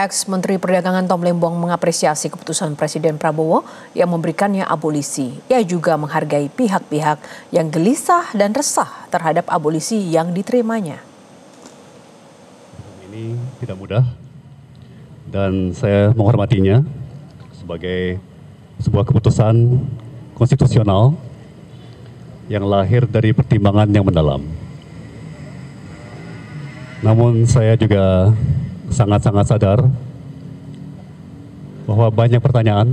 Ex-Menteri Perdagangan Tom Lembong mengapresiasi keputusan Presiden Prabowo yang memberikannya abolisi. Ia juga menghargai pihak-pihak yang gelisah dan resah terhadap abolisi yang diterimanya. Ini tidak mudah dan saya menghormatinya sebagai sebuah keputusan konstitusional yang lahir dari pertimbangan yang mendalam. Namun saya juga sangat-sangat sadar bahwa banyak pertanyaan,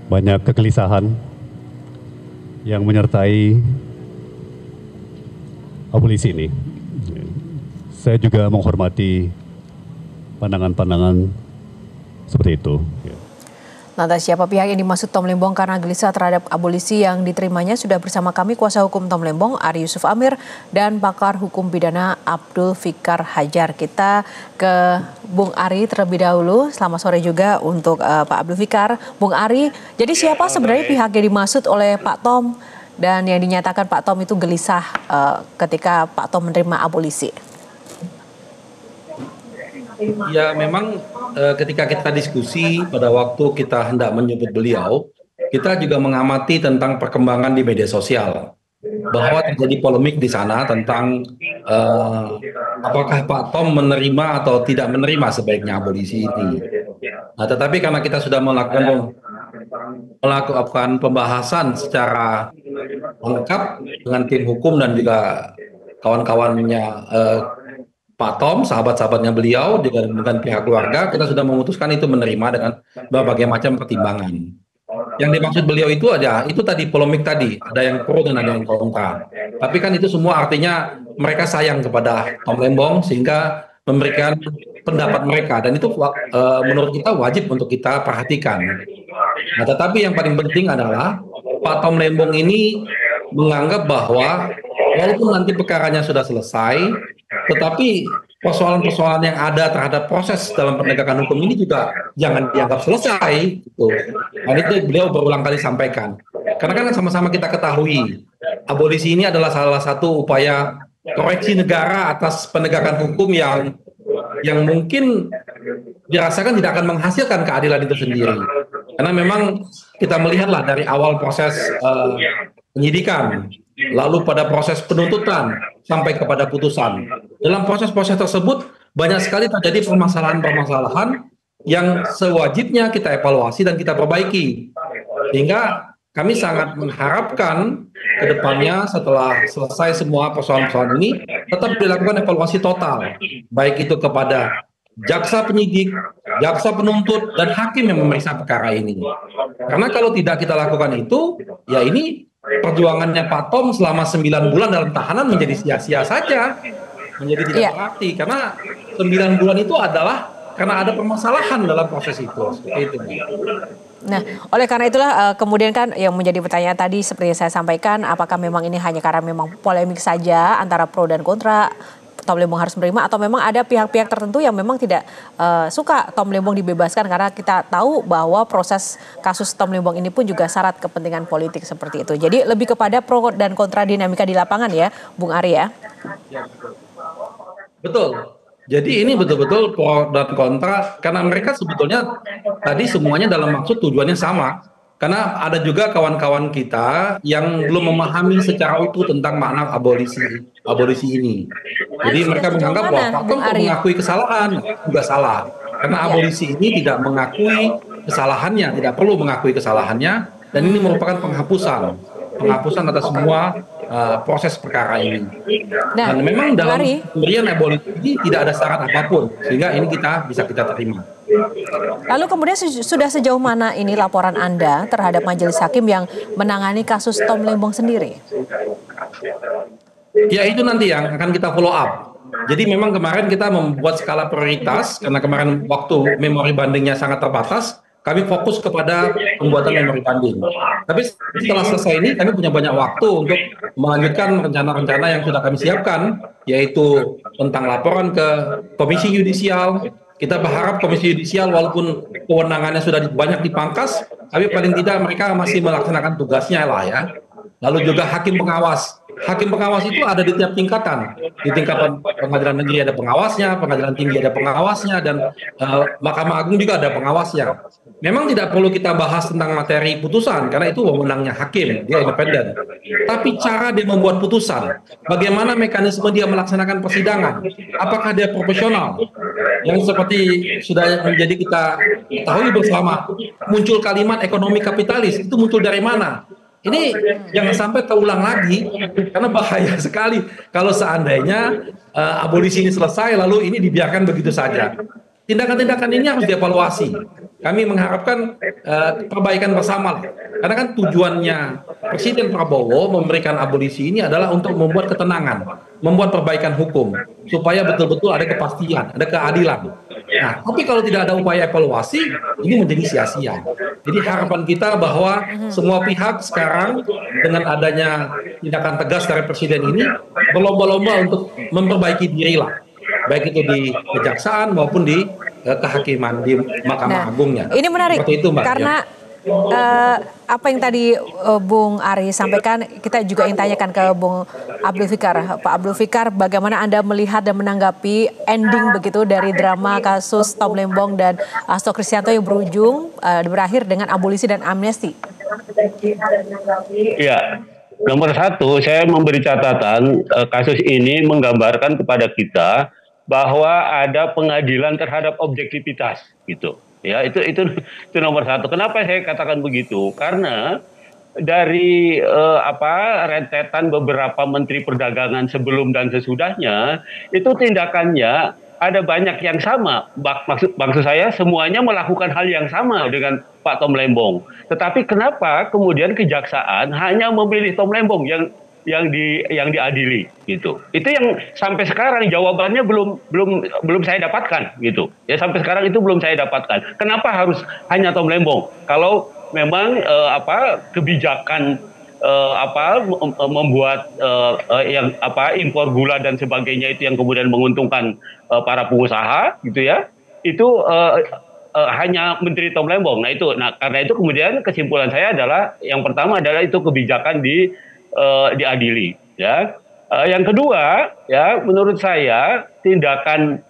banyak kegelisahan yang menyertai abolisi ini. Saya juga menghormati pandangan-pandangan seperti itu. Lantas siapa pihak yang dimaksud Tom Lembong karena gelisah terhadap abolisi yang diterimanya? Sudah bersama kami kuasa hukum Tom Lembong, Ari Yusuf Amir, dan pakar hukum pidana Abdul Fikar Hajar. Kita ke Bung Ari terlebih dahulu. Selamat sore juga untuk Pak Abdul Fikar. Bung Ari, jadi siapa sebenarnya pihak yang dimaksud oleh Pak Tom dan yang dinyatakan Pak Tom itu gelisah ketika Pak Tom menerima abolisi? Ya memang ketika kita diskusi pada waktu kita hendak menyebut beliau, kita juga mengamati tentang perkembangan di media sosial. Bahwa terjadi polemik di sana tentang apakah Pak Tom menerima atau tidak menerima sebaiknya abolisi ini. Nah, tetapi karena kita sudah melakukan pembahasan secara lengkap dengan tim hukum dan juga kawan-kawannya Pak Tom, sahabat-sahabatnya beliau dengan pihak keluarga, kita sudah memutuskan itu menerima dengan berbagai macam pertimbangan. Yang dimaksud beliau itu aja, itu tadi polemik tadi, ada yang pro dan ada yang kontra. Tapi kan itu semua artinya mereka sayang kepada Tom Lembong sehingga memberikan pendapat mereka dan itu menurut kita wajib untuk kita perhatikan. Nah, tetapi yang paling penting adalah Pak Tom Lembong ini menganggap bahwa walaupun nanti perkaranya sudah selesai, tetapi persoalan-persoalan yang ada terhadap proses dalam penegakan hukum ini juga jangan dianggap selesai. Gitu. Dan itu beliau berulang kali sampaikan. Karena kan sama-sama kita ketahui, abolisi ini adalah salah satu upaya koreksi negara atas penegakan hukum yang mungkin dirasakan tidak akan menghasilkan keadilan itu sendiri. Karena memang kita melihatlah dari awal proses penyidikan, lalu pada proses penuntutan sampai kepada putusan. Dalam proses-proses tersebut banyak sekali terjadi permasalahan-permasalahan yang sewajibnya kita evaluasi dan kita perbaiki. Sehingga kami sangat mengharapkan ke depannya setelah selesai semua persoalan-persoalan ini tetap dilakukan evaluasi total, baik itu kepada jaksa penyidik, jaksa penuntut, dan hakim yang memeriksa perkara ini. Karena kalau tidak kita lakukan itu, ya ini perjuangannya Pak Tom selama 9 bulan dalam tahanan menjadi sia-sia saja, menjadi tidak berarti. Karena 9 bulan itu adalah karena ada permasalahan dalam proses itu. Seperti itu. Nah, oleh karena itulah kemudian kan yang menjadi pertanyaan tadi seperti saya sampaikan, apakah memang ini hanya karena memang polemik saja antara pro dan kontra, Tom Lembong harus menerima, atau memang ada pihak-pihak tertentu yang memang tidak suka Tom Lembong dibebaskan, karena kita tahu bahwa proses kasus Tom Lembong ini pun juga syarat kepentingan politik seperti itu. Jadi lebih kepada pro dan kontra dinamika di lapangan ya, Bung Ari ya? Betul. Jadi ini betul-betul pro dan kontra karena mereka sebetulnya tadi semuanya dalam maksud tujuannya sama. Karena ada juga kawan-kawan kita yang belum memahami secara utuh tentang makna abolisi ini. Jadi mereka menganggap bahwa Pak Tom mengakui kesalahan juga salah. Karena abolisi ini tidak mengakui kesalahannya, tidak perlu mengakui kesalahannya, dan ini merupakan penghapusan atas semua proses perkara ini. Nah, dan memang dalam pemberian abolisi ini tidak ada syarat apapun, sehingga ini bisa kita terima. Lalu kemudian sudah sejauh mana ini laporan Anda terhadap majelis hakim yang menangani kasus Tom Lembong sendiri? Ya itu nanti yang akan kita follow up. Jadi memang kemarin kita membuat skala prioritas karena kemarin waktu memori bandingnya sangat terbatas. Kami fokus kepada pembuatan memori banding. Tapi setelah selesai ini kami punya banyak waktu untuk melanjutkan rencana-rencana yang sudah kami siapkan, yaitu tentang laporan ke Komisi Yudisial. Kita berharap Komisi Yudisial walaupun kewenangannya sudah banyak dipangkas, tapi paling tidak mereka masih melaksanakan tugasnya lah ya. Lalu juga hakim pengawas. Hakim pengawas itu ada di tiap tingkatan. Di tingkatan pengadilan negeri ada pengawasnya, pengadilan tinggi ada pengawasnya, dan Mahkamah Agung juga ada pengawasnya. Memang tidak perlu kita bahas tentang materi putusan, karena itu wewenangnya hakim, dia independen. Tapi cara dia membuat putusan, bagaimana mekanisme dia melaksanakan persidangan, apakah dia profesional, yang seperti sudah menjadi kita ketahui bersama, muncul kalimat ekonomi kapitalis, itu muncul dari mana? Ini jangan sampai terulang lagi, karena bahaya sekali kalau seandainya abolisi ini selesai lalu ini dibiarkan begitu saja. Tindakan-tindakan ini harus dievaluasi. Kami mengharapkan perbaikan bersama lah. Karena kan tujuannya Presiden Prabowo memberikan abolisi ini adalah untuk membuat ketenangan, membuat perbaikan hukum, supaya betul-betul ada kepastian, ada keadilan. Nah, tapi kalau tidak ada upaya evaluasi, ini menjadi sia-sia. Jadi harapan kita bahwa semua pihak sekarang dengan adanya tindakan tegas dari Presiden ini berlomba-lomba untuk memperbaiki diri lah, baik itu di kejaksaan maupun di kehakiman di Mahkamah Agungnya. Ini menarik seperti itu, Mbak, karena apa yang tadi Bung Ari sampaikan, kita juga ingin tanyakan ke Bung Abdul Fikar. Pak Abdul Fikar, bagaimana Anda melihat dan menanggapi ending begitu dari drama kasus Tom Lembong dan Hasto Kristianto yang berakhir dengan abolisi dan amnesti? Ya, nomor satu, saya memberi catatan kasus ini menggambarkan kepada kita bahwa ada pengadilan terhadap objektivitas, gitu. Ya, itu nomor satu. Kenapa saya katakan begitu? Karena dari rentetan beberapa menteri perdagangan sebelum dan sesudahnya, itu tindakannya ada banyak yang sama. Maksud saya semuanya melakukan hal yang sama dengan Pak Tom Lembong. Tetapi kenapa kemudian kejaksaan hanya memilih Tom Lembong yang diadili, gitu? Itu yang sampai sekarang jawabannya belum saya dapatkan, gitu. Ya, sampai sekarang itu belum saya dapatkan. Kenapa harus hanya Tom Lembong? Kalau memang kebijakan membuat impor gula dan sebagainya itu yang kemudian menguntungkan para pengusaha, gitu ya, itu hanya Menteri Tom Lembong. Nah, karena itu kemudian kesimpulan saya adalah yang pertama adalah itu kebijakan diadili, ya. Yang kedua, ya, menurut saya tindakan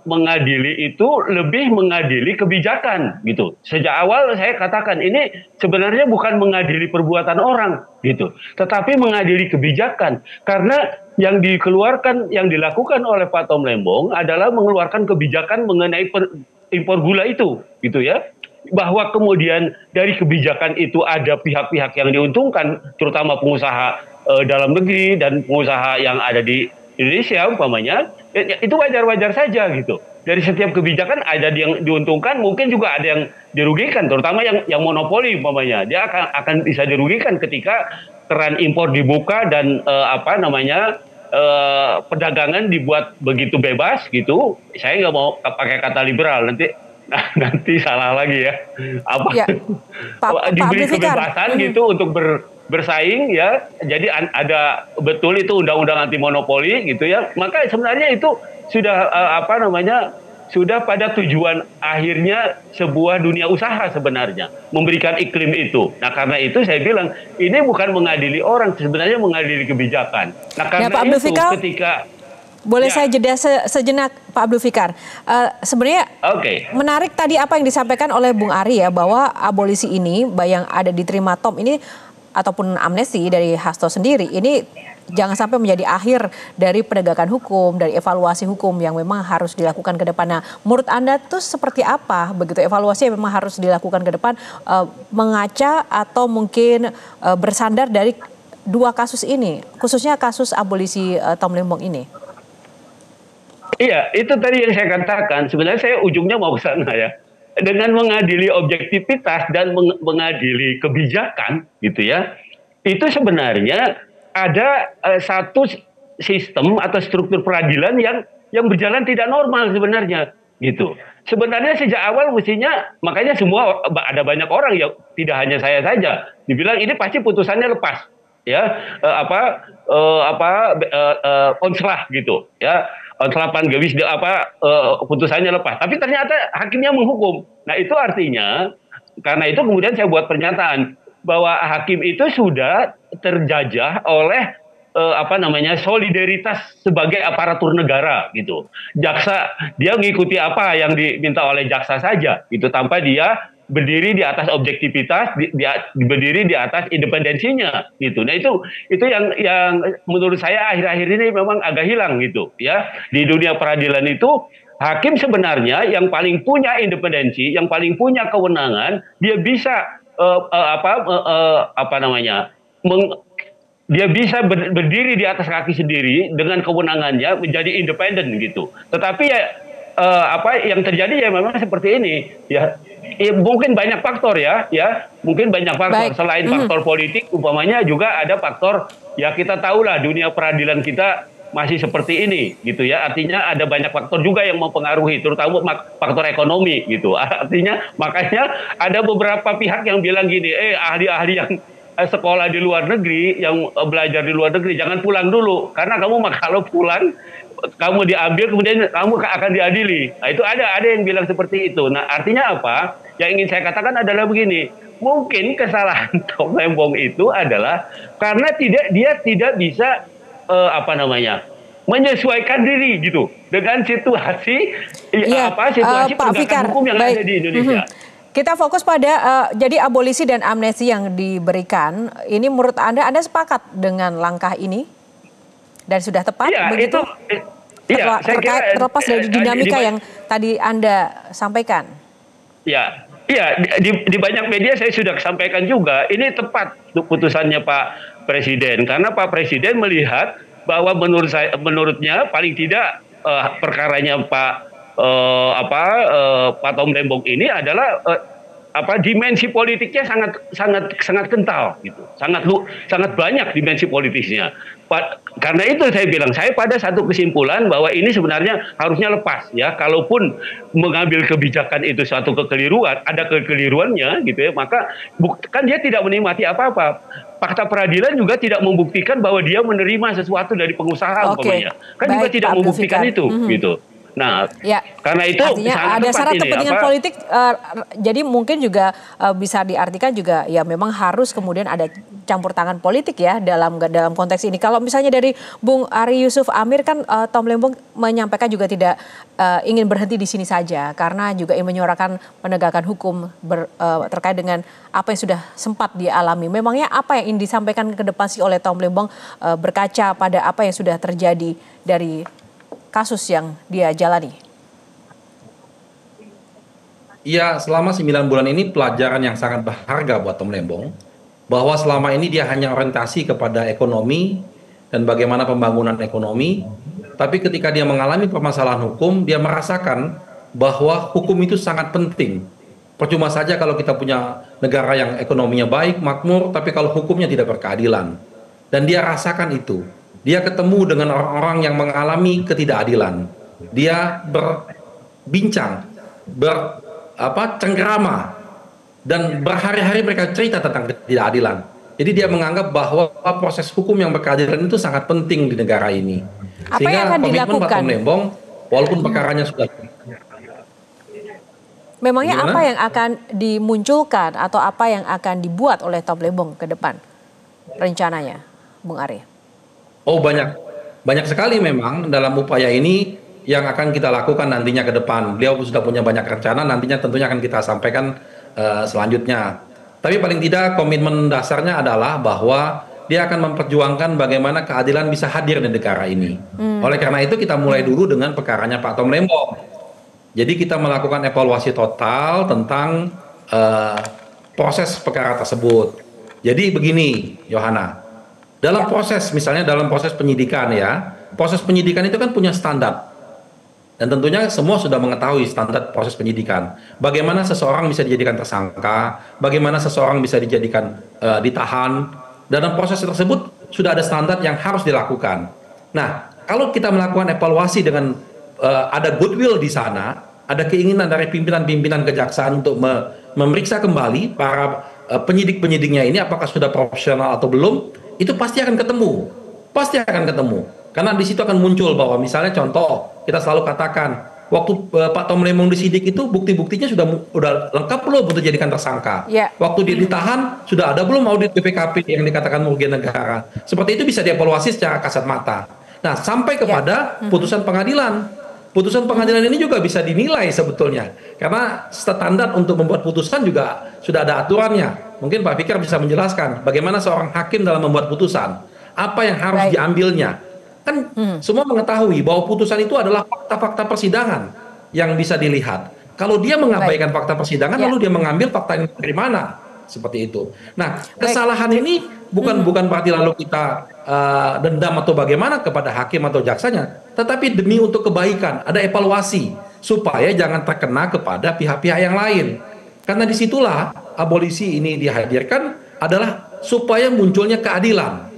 mengadili itu lebih mengadili kebijakan, gitu. Sejak awal saya katakan ini sebenarnya bukan mengadili perbuatan orang, gitu, tetapi mengadili kebijakan, karena yang dilakukan oleh Pak Tom Lembong adalah mengeluarkan kebijakan mengenai impor gula itu, gitu ya. Bahwa kemudian dari kebijakan itu ada pihak-pihak yang diuntungkan, terutama pengusaha dalam negeri dan pengusaha yang ada di Indonesia umpamanya, itu wajar-wajar saja, gitu. Dari setiap kebijakan ada yang diuntungkan, mungkin juga ada yang dirugikan, terutama yang monopoli umpamanya. Dia akan bisa dirugikan ketika keran impor dibuka dan perdagangan dibuat begitu bebas, gitu. Saya nggak mau pakai kata liberal, nanti salah lagi ya. Diberi kebebasan gitu untuk bersaing, ya. Jadi ada betul itu undang-undang anti monopoli, gitu ya. Maka sebenarnya itu sudah sudah pada tujuan akhirnya sebuah dunia usaha sebenarnya, memberikan iklim itu. Nah, karena itu saya bilang ini bukan mengadili orang, sebenarnya mengadili kebijakan. Nah, karena Pak Abdul Fikar, boleh saya jeda sejenak, Pak Abdul Fikar. Sebenarnya menarik tadi apa yang disampaikan oleh Bung Ari, ya, bahwa abolisi ini yang ada diterima Tom ini ataupun amnesti dari Hasto sendiri ini jangan sampai menjadi akhir dari penegakan hukum, dari evaluasi hukum yang memang harus dilakukan ke depan. Nah, menurut Anda tuh seperti apa begitu evaluasi yang memang harus dilakukan ke depan, mengaca atau mungkin bersandar dari dua kasus ini, khususnya kasus abolisi Tom Lembong ini? Iya, itu tadi yang saya katakan. Sebenarnya saya ujungnya mau ke sana, ya. Dengan mengadili objektivitas dan mengadili kebijakan, gitu ya. Itu sebenarnya ada satu sistem atau struktur peradilan yang berjalan tidak normal sebenarnya, gitu. Sebenarnya sejak awal mestinya, makanya semua ada banyak orang, ya, tidak hanya saya saja, dibilang ini pasti putusannya lepas, ya, onslah, gitu, ya. Onselapan gewis putusannya lepas, tapi ternyata hakimnya menghukum. Nah, itu artinya karena itu kemudian saya buat pernyataan bahwa hakim itu sudah terjajah oleh solidaritas sebagai aparatur negara gitu. Jaksa dia mengikuti apa yang diminta oleh jaksa saja gitu, tanpa dia berdiri di atas objektivitas, berdiri di atas independensinya gitu. Nah itu yang menurut saya akhir-akhir ini memang agak hilang gitu ya. Di dunia peradilan itu hakim sebenarnya yang paling punya independensi, yang paling punya kewenangan, dia bisa dia bisa berdiri di atas kaki sendiri dengan kewenangannya menjadi independen gitu. Tetapi ya yang terjadi ya memang seperti ini ya. Mungkin banyak faktor ya, mungkin banyak faktor. Baik. Selain faktor politik, umpamanya juga ada faktor ya, kita tahulah dunia peradilan kita masih seperti ini gitu ya. Artinya ada banyak faktor juga yang mempengaruhi, terutama faktor ekonomi gitu. Artinya makanya ada beberapa pihak yang bilang gini, ahli-ahli yang sekolah di luar negeri, yang belajar di luar negeri, jangan pulang dulu, karena kamu kalau pulang kamu diambil kemudian kamu akan diadili. Nah, itu ada yang bilang seperti itu. Nah, artinya apa? Yang ingin saya katakan adalah begini, mungkin kesalahan Tom Lembong itu adalah karena dia tidak bisa menyesuaikan diri gitu dengan situasi situasi penegakan hukum yang ada di Indonesia. Kita fokus pada jadi abolisi dan amnesti yang diberikan. Ini menurut Anda sepakat dengan langkah ini dan sudah tepat begitu? Terlepas dari dinamika yang tadi Anda sampaikan. Iya, di banyak media saya sudah sampaikan juga, ini tepat putusannya Pak Presiden, karena Pak Presiden melihat bahwa menurutnya paling tidak perkaranya Pak Tom Lembong ini adalah dimensi politiknya sangat kental gitu, sangat banyak dimensi politisnya. Karena itu saya bilang, saya pada satu kesimpulan bahwa ini sebenarnya harusnya lepas ya. Kalaupun mengambil kebijakan itu suatu kekeliruan, ada kekeliruannya gitu ya, maka kan dia tidak menikmati apa-apa. Fakta peradilan juga tidak membuktikan bahwa dia menerima sesuatu dari pengusaha umpamanya. Kan juga tidak membuktikan itu gitu. Nah, karena itu artinya ada syarat kepentingan politik, jadi mungkin juga bisa diartikan juga ya memang harus kemudian ada campur tangan politik ya dalam konteks ini. Kalau misalnya dari Bung Ari Yusuf Amir kan Tom Lembong menyampaikan juga tidak ingin berhenti di sini saja karena juga ingin menyuarakan penegakan hukum terkait dengan apa yang sudah sempat dialami. Memangnya apa yang ingin disampaikan ke depan sih oleh Tom Lembong berkaca pada apa yang sudah terjadi dari kasus yang dia jalani? Iya, selama 9 bulan ini pelajaran yang sangat berharga buat Tom Lembong, bahwa selama ini dia hanya orientasi kepada ekonomi dan bagaimana pembangunan ekonomi, tapi ketika dia mengalami permasalahan hukum, dia merasakan bahwa hukum itu sangat penting. Percuma saja kalau kita punya negara yang ekonominya baik, makmur, tapi kalau hukumnya tidak berkeadilan. Dan dia rasakan itu. Dia ketemu dengan orang-orang yang mengalami ketidakadilan. Dia berbincang, cengkerama, dan berhari-hari mereka cerita tentang ketidakadilan. Jadi dia menganggap bahwa proses hukum yang berkeadilan itu sangat penting di negara ini. Apa sehingga yang akan komitmen dilakukan? Pak Tom Lembong, walaupun perkaranya sudah... Memangnya apa yang akan dimunculkan atau apa yang akan dibuat oleh Tom Lembong ke depan rencananya, Bung Ari? Oh, banyak sekali memang dalam upaya ini yang akan kita lakukan nantinya ke depan. Beliau sudah punya banyak rencana, nantinya tentunya akan kita sampaikan selanjutnya. Tapi paling tidak komitmen dasarnya adalah bahwa dia akan memperjuangkan bagaimana keadilan bisa hadir di negara ini. Oleh karena itu kita mulai dulu dengan perkaranya Pak Tom Lembong. Jadi kita melakukan evaluasi total tentang proses perkara tersebut. Jadi begini, Yohana. Dalam proses, misalnya dalam proses penyidikan ya, proses penyidikan itu kan punya standar. Dan tentunya semua sudah mengetahui standar proses penyidikan. Bagaimana seseorang bisa dijadikan tersangka, bagaimana seseorang bisa dijadikan ditahan. Dalam proses tersebut sudah ada standar yang harus dilakukan. Nah, kalau kita melakukan evaluasi dengan ada goodwill di sana, ada keinginan dari pimpinan-pimpinan kejaksaan untuk memeriksa kembali para penyidik-penyidiknya ini apakah sudah profesional atau belum, itu pasti akan ketemu, karena di situ akan muncul bahwa misalnya contoh kita selalu katakan waktu Pak Tom Lembong disidik itu bukti-buktinya udah lengkap belum untuk dijadikan tersangka? Ya. Waktu dia ditahan sudah ada belum audit BPKP yang dikatakan kerugian negara? Seperti itu bisa dievaluasi secara kasat mata. Nah, sampai kepada putusan pengadilan. Putusan pengadilan ini juga bisa dinilai sebetulnya. Karena standar untuk membuat putusan juga sudah ada aturannya. Mungkin Pak Fikar bisa menjelaskan bagaimana seorang hakim dalam membuat putusan. Apa yang harus diambilnya. Kan semua mengetahui bahwa putusan itu adalah fakta-fakta persidangan yang bisa dilihat. Kalau dia mengabaikan fakta persidangan, lalu dia mengambil fakta yang dari mana? Seperti itu. Nah, kesalahan ini bukan berarti lalu kita dendam atau bagaimana kepada hakim atau jaksanya, tetapi demi untuk kebaikan, ada evaluasi supaya jangan terkena kepada pihak-pihak yang lain. Karena disitulah abolisi ini dihadirkan adalah supaya munculnya keadilan.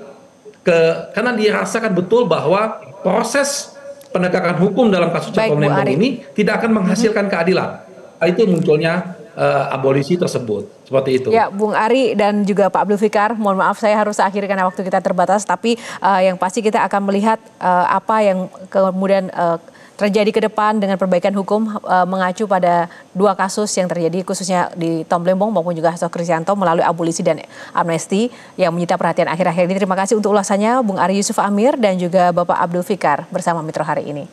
Karena dirasakan betul bahwa proses penegakan hukum dalam kasus Tom Lembong ini tidak akan menghasilkan keadilan. Itu munculnya abolisi tersebut. Seperti itu. Ya, Bung Ari dan juga Pak Abdul Fikar, mohon maaf saya harus akhiri karena waktu kita terbatas, tapi yang pasti kita akan melihat apa yang kemudian terjadi ke depan dengan perbaikan hukum mengacu pada 2 kasus yang terjadi khususnya di Tom Lembong maupun juga Hasto Kristianto melalui abolisi dan amnesti yang menyita perhatian akhir-akhir ini. Terima kasih untuk ulasannya Bung Ari Yusuf Amir dan juga Bapak Abdul Fikar bersama Metro hari ini.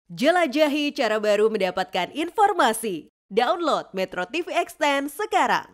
Jelajahi cara baru mendapatkan informasi. Download Metro TV Extend sekarang.